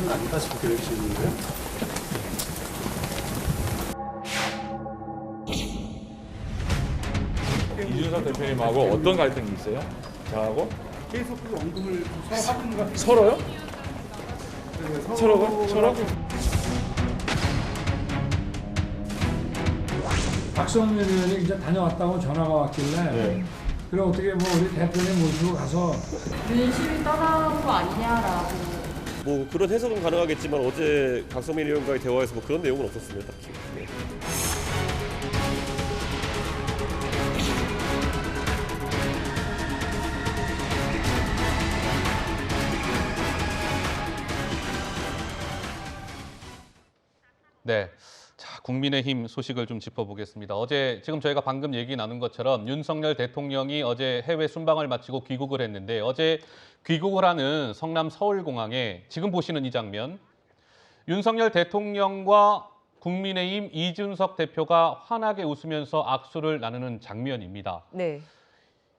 문제는 아니다 싶게 되시는데요. 이준석 대표님하고 어떤 갈등이 있어요? 저하고? 계속 그 언급을 서로 하는 것 같아요. 서로요? 네, 서로? 박성민 의원이 이제 다녀왔다고 전화가 왔길래 네. 그럼 어떻게 뭐 우리 대표님 모시고 가서 윤심이 떠나온 거 아니냐라고. 뭐 그런 해석은 가능하겠지만 어제 박성민 의원과의 대화에서 뭐 그런 내용은 없었습니다. 딱히. 네. 네. 자, 국민의힘 소식을 좀 짚어보겠습니다. 어제 지금 저희가 방금 얘기 나눈 것처럼 윤석열 대통령이 어제 해외 순방을 마치고 귀국을 했는데 어제 귀국을 하는 성남 서울공항에 지금 보시는 이 장면, 윤석열 대통령과 국민의힘 이준석 대표가 환하게 웃으면서 악수를 나누는 장면입니다. 네.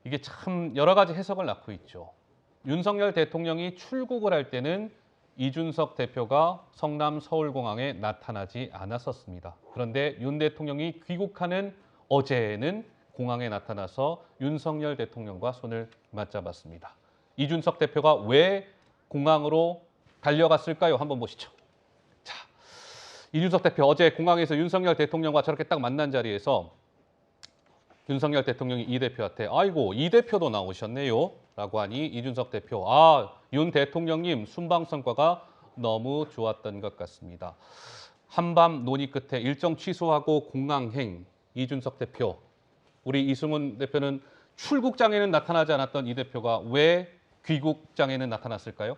이게 참 여러 가지 해석을 낳고 있죠. 윤석열 대통령이 출국을 할 때는 이준석 대표가 성남 서울공항에 나타나지 않았었습니다. 그런데 윤 대통령이 귀국하는 어제는 공항에 나타나서 윤석열 대통령과 손을 맞잡았습니다. 이준석 대표가 왜 공항으로 달려갔을까요? 한번 보시죠. 자, 이준석 대표 어제 공항에서 윤석열 대통령과 저렇게 딱 만난 자리에서 윤석열 대통령이 이 대표한테 아이고 이 대표도 나오셨네요 라고 하니 이준석 대표 윤 대통령님 순방 성과가 너무 좋았던 것 같습니다. 한밤 논의 끝에 일정 취소하고 공항행. 이준석 대표, 우리 이승훈 대표는 출국장에는 나타나지 않았던 이 대표가 왜 귀국장에는 나타났을까요?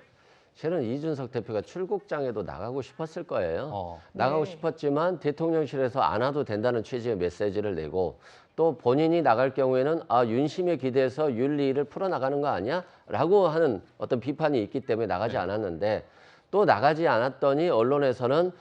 실은 이준석 대표가 출국장에도 나가고 싶었을 거예요. 나가고 네. 싶었지만 대통령실에서 안 와도 된다는 취지의 메시지를 내고 또 본인이 나갈 경우에는 윤심에 기대서 윤리를 풀어나가는 거 아니야? 라고 하는 어떤 비판이 있기 때문에 나가지 않았는데 또 나가지 않았더니 언론에서는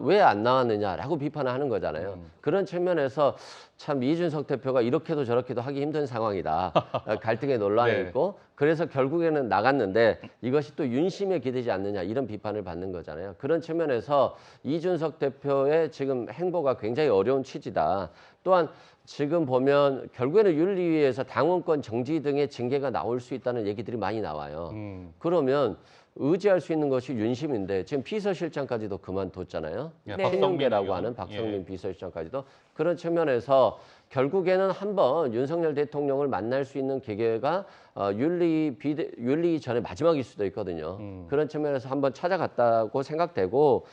왜 안 나왔느냐라고 비판을 하는 거잖아요. 그런 측면에서 참 이준석 대표가 이렇게도 저렇게도 하기 힘든 상황이다. 갈등의 논란이 네. 있고 그래서 결국에는 나갔는데 이것이 또 윤심에 기대지 않느냐 이런 비판을 받는 거잖아요. 그런 측면에서 이준석 대표의 지금 행보가 굉장히 어려운 취지다. 또한 지금 보면 결국에는 윤리위에서 당원권 정지 등의 징계가 나올 수 있다는 얘기들이 많이 나와요. 그러면 의지할 수 있는 것이 윤심인데 지금 비서실장까지도 그만뒀잖아요. 네. 신용계라고 하는 박성민 비서실장까지도 그런 측면에서 결국에는 한번 윤석열 대통령을 만날 수 있는 기회가 윤리 전에 마지막일 수도 있거든요. 그런 측면에서 한번 찾아갔다고 생각되고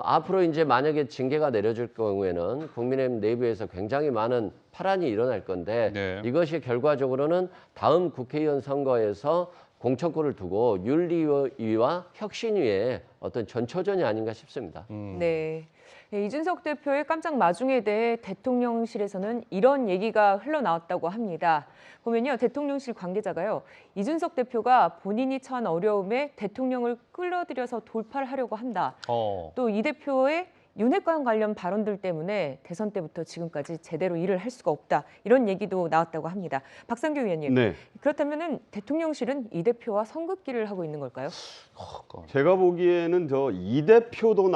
앞으로 이제 만약에 징계가 내려질 경우에는 국민의힘 내부에서 굉장히 많은 파란이 일어날 건데 네. 이것이 결과적으로는 다음 국회의원 선거에서 공천권을 두고 윤리위와 혁신위의 어떤 전초전이 아닌가 싶습니다. 네. 네, 이준석 대표의 깜짝 마중에 대해 대통령실에서는 이런 얘기가 흘러나왔다고 합니다. 보면요, 대통령실 관계자가요, 이준석 대표가 본인이 처한 어려움에 대통령을 끌어들여서 돌파를 하려고 한다. 또 이 대표의 윤핵관 관련 발언들 때문에 대선 때부터 지금까지 제대로 일을 할 수가 없다. 이런 얘기도 나왔다고 합니다. 박상규 의원님, 네. 그렇다면 대통령실은 이 대표와 선긋기를 하고 있는 걸까요? 제가 보기에는 저 이 대표도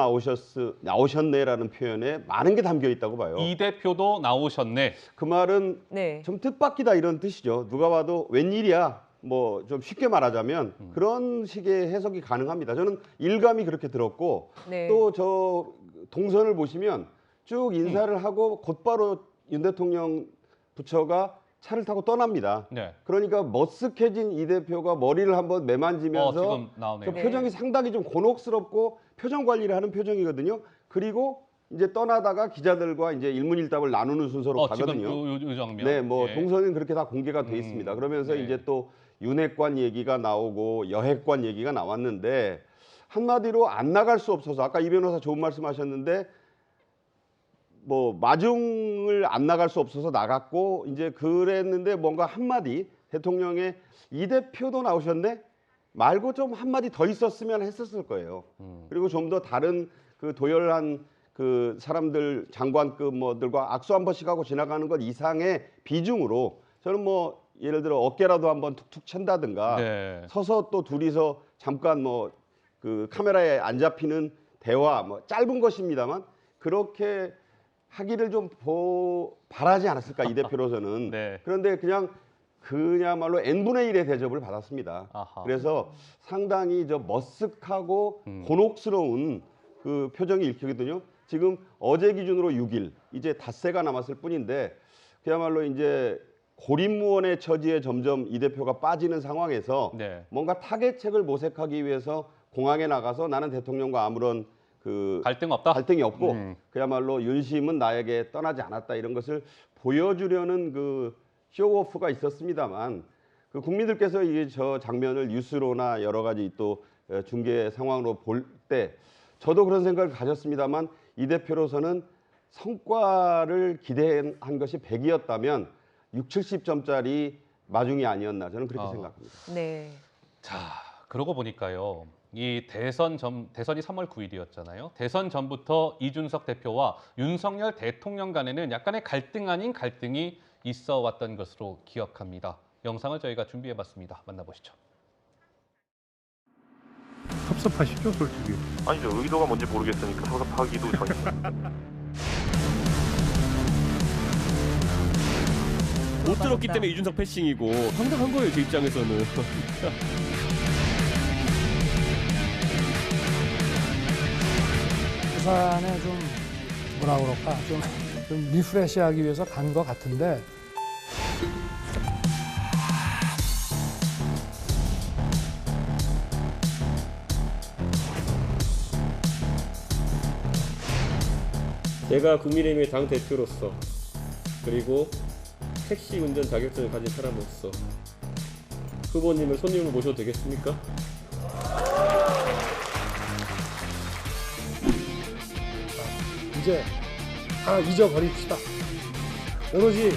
나오셨네라는 표현에 많은 게 담겨 있다고 봐요. 이 대표도 나오셨네. 그 말은 네. 좀 뜻밖이다 이런 뜻이죠. 누가 봐도 웬일이야. 뭐 좀 쉽게 말하자면 그런 식의 해석이 가능합니다. 저는 일감이 그렇게 들었고 네. 또 저 동선을 보시면 쭉 인사를 하고 곧바로 윤 대통령 부처가 차를 타고 떠납니다. 네. 그러니까 머쓱해진 이 대표가 머리를 한번 매만지면서 지금 나오네요. 그 표정이 상당히 좀 곤혹스럽고 표정 관리를 하는 표정이거든요. 그리고 이제 떠나다가 기자들과 이제 일문일답을 나누는 순서로 가거든요. 지금 이 장면. 네, 뭐 예. 동선은 그렇게 다 공개가 돼 있습니다. 그러면서 네. 이제 또 윤핵관 얘기가 나오고 여핵관 얘기가 나왔는데 한마디로 안 나갈 수 없어서 아까 이 변호사 좋은 말씀하셨는데 뭐 마중을 안 나갈 수 없어서 나갔고 이제 그랬는데 뭔가 한마디 대통령의 이 대표도 나오셨네 말고 좀 한마디 더 있었으면 했었을 거예요. 그리고 좀 더 다른 그 도열한 그 사람들 장관급 뭐들과 악수 한 번씩 하고 지나가는 것 이상의 비중으로 저는 뭐 예를 들어 어깨라도 한번 툭툭 찬다든가 네. 서서 또 둘이서 잠깐 뭐 그 카메라에 안 잡히는 대화 뭐 짧은 것입니다만 그렇게 하기를 좀 바라지 않았을까 이 대표로서는. 네. 그런데 그야말로 n분의 1의 대접을 받았습니다. 아하. 그래서 상당히 머쓱하고 곤혹스러운 그 표정이 읽히거든요. 지금 어제 기준으로 6일, 이제 닷새가 남았을 뿐인데 그야말로 이제 고립무원의 처지에 점점 이 대표가 빠지는 상황에서 네. 뭔가 타겟책을 모색하기 위해서 공항에 나가서 나는 대통령과 아무런 갈등 없다. 갈등이 없고 그야말로 윤심은 나에게 떠나지 않았다 이런 것을 보여주려는 그 쇼오프가 있었습니다만 그 국민들께서 저 장면을 뉴스로나 여러 가지 또 중계 상황으로 볼 때 저도 그런 생각을 가졌습니다만 이 대표로서는 성과를 기대한 것이 100이었다면 60, 70점짜리 마중이 아니었나 저는 그렇게 생각합니다. 네. 자, 그러고 보니까요. 이 대선이 3월 9일이었잖아요. 대선 전부터 이준석 대표와 윤석열 대통령 간에는 약간의 갈등 아닌 갈등이 있어 왔던 것으로 기억합니다. 영상을 저희가 준비해봤습니다. 만나보시죠. 섭섭하시죠, 솔직히? 아니죠. 의도가 뭔지 모르겠으니까 섭섭하기도 전이고. 못 들었기 때문에 이준석 패싱이고 황당한 거예요, 제 입장에서는. 부산에 좀 뭐라 그럴까 좀 리프레시하기 위해서 간 것 같은데 제가 국민의힘의 당 대표로서 그리고 택시 운전 자격증을 가진 사람으로서 후보님을 손님으로 모셔도 되겠습니까? 이제 다 잊어버립시다. 오로지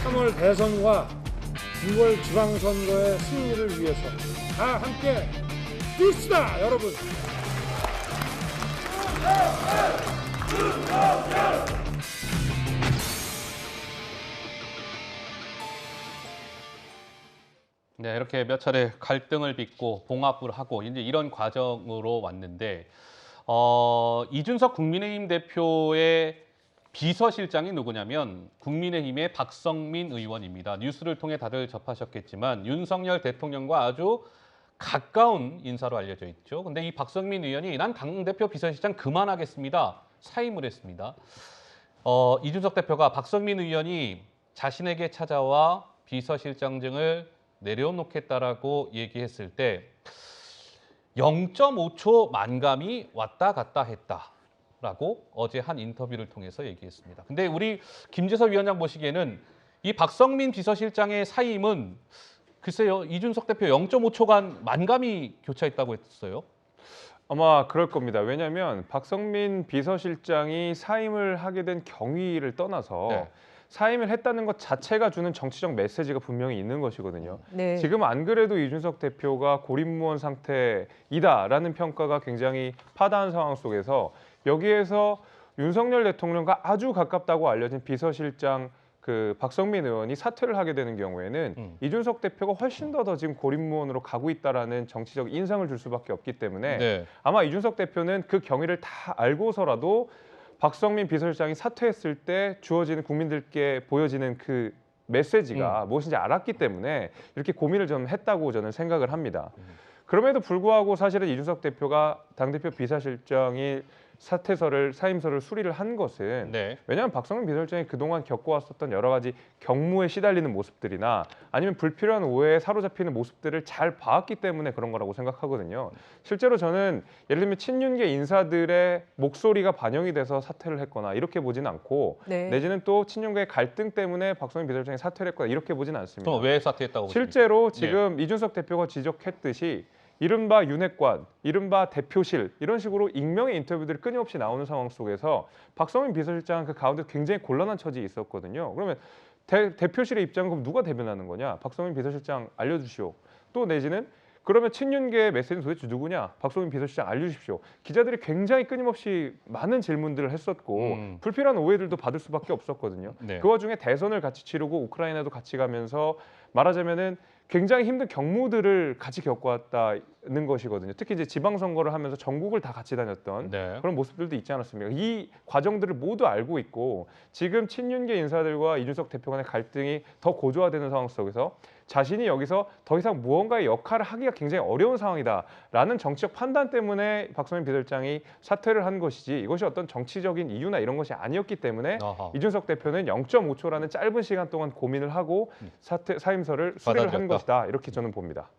3월 대선과 6월 지방선거의 승리를 위해서 다 함께 뛰시다, 여러분. 네, 이렇게 몇 차례 갈등을 빚고 봉합을 하고 이제 이런 과정으로 왔는데 이준석 국민의힘 대표의 비서실장이 누구냐면 국민의힘의 박성민 의원입니다. 뉴스를 통해 다들 접하셨겠지만 윤석열 대통령과 아주 가까운 인사로 알려져 있죠. 근데 이 박성민 의원이 난 당대표 비서실장 그만하겠습니다. 사임을 했습니다. 이준석 대표가 박성민 의원이 자신에게 찾아와 비서실장직을 내려놓겠다라고 얘기했을 때 0.5초 만감이 왔다 갔다 했다라고 어제 한 인터뷰를 통해서 얘기했습니다. 근데 우리 김재섭 위원장 보시기에는 이 박성민 비서실장의 사임은 글쎄요, 이준석 대표 0.5초간 만감이 교차했다고 했어요. 아마 그럴 겁니다. 왜냐하면 박성민 비서실장이 사임을 하게 된 경위를 떠나서 네. 사임을 했다는 것 자체가 주는 정치적 메시지가 분명히 있는 것이거든요. 네. 지금 안 그래도 이준석 대표가 고립무원 상태이다라는 평가가 굉장히 파다한 상황 속에서 여기에서 윤석열 대통령과 아주 가깝다고 알려진 비서실장 그 박성민 의원이 사퇴를 하게 되는 경우에는 이준석 대표가 훨씬 더 지금 고립무원으로 가고 있다라는 정치적 인상을 줄 수밖에 없기 때문에 네. 아마 이준석 대표는 그 경위를 다 알고서라도 박성민 비서실장이 사퇴했을 때 주어지는 국민들께 보여지는 그 메시지가 무엇인지 알았기 때문에 이렇게 고민을 좀 했다고 저는 생각을 합니다. 그럼에도 불구하고 사실은 이준석 대표가 당대표 비서실장이 사임서를 수리를 한 것은 네. 왜냐하면 박성민 비서실장이 그동안 겪어왔었던 여러 가지 경무에 시달리는 모습들이나 아니면 불필요한 오해에 사로잡히는 모습들을 잘 봐왔기 때문에 그런 거라고 생각하거든요. 실제로 저는 예를 들면 친윤계 인사들의 목소리가 반영이 돼서 사퇴를 했거나 이렇게 보지는 않고 네. 내지는 또 친윤계의 갈등 때문에 박성민 비서실장이 사퇴를 했거나 이렇게 보지는 않습니다. 그럼 왜 사퇴했다고 보십니까? 실제로 지금 이준석 대표가 지적했듯이 이른바 윤핵관, 이른바 대표실 이런 식으로 익명의 인터뷰들이 끊임없이 나오는 상황 속에서 박성민 비서실장 그 가운데 굉장히 곤란한 처지에 있었거든요. 그러면 대표실의 입장은 그럼 누가 대변하는 거냐? 박성민 비서실장 알려주시오. 또 내지는 그러면 친윤계의 메시지는 도대체 누구냐? 박성민 비서실장 알려주십시오. 기자들이 굉장히 끊임없이 많은 질문들을 했었고 불필요한 오해들도 받을 수밖에 없었거든요. 네. 그 와중에 대선을 같이 치르고 우크라이나도 같이 가면서 말하자면은 굉장히 힘든 경무들을 같이 겪어왔다는 것이거든요. 특히 이제 지방선거를 하면서 전국을 다 같이 다녔던 네. 그런 모습들도 있지 않았습니까? 이 과정들을 모두 알고 있고 지금 친윤계 인사들과 이준석 대표 간의 갈등이 더 고조화되는 상황 속에서 자신이 여기서 더 이상 무언가의 역할을 하기가 굉장히 어려운 상황이다라는 정치적 판단 때문에 박성민 비서실장이 사퇴를 한 것이지 이것이 어떤 정치적인 이유나 이런 것이 아니었기 때문에 아하. 이준석 대표는 0.5초라는 짧은 시간 동안 고민을 하고 사임서를 수리를 한 받아들였다. 것이다 이렇게 저는 봅니다.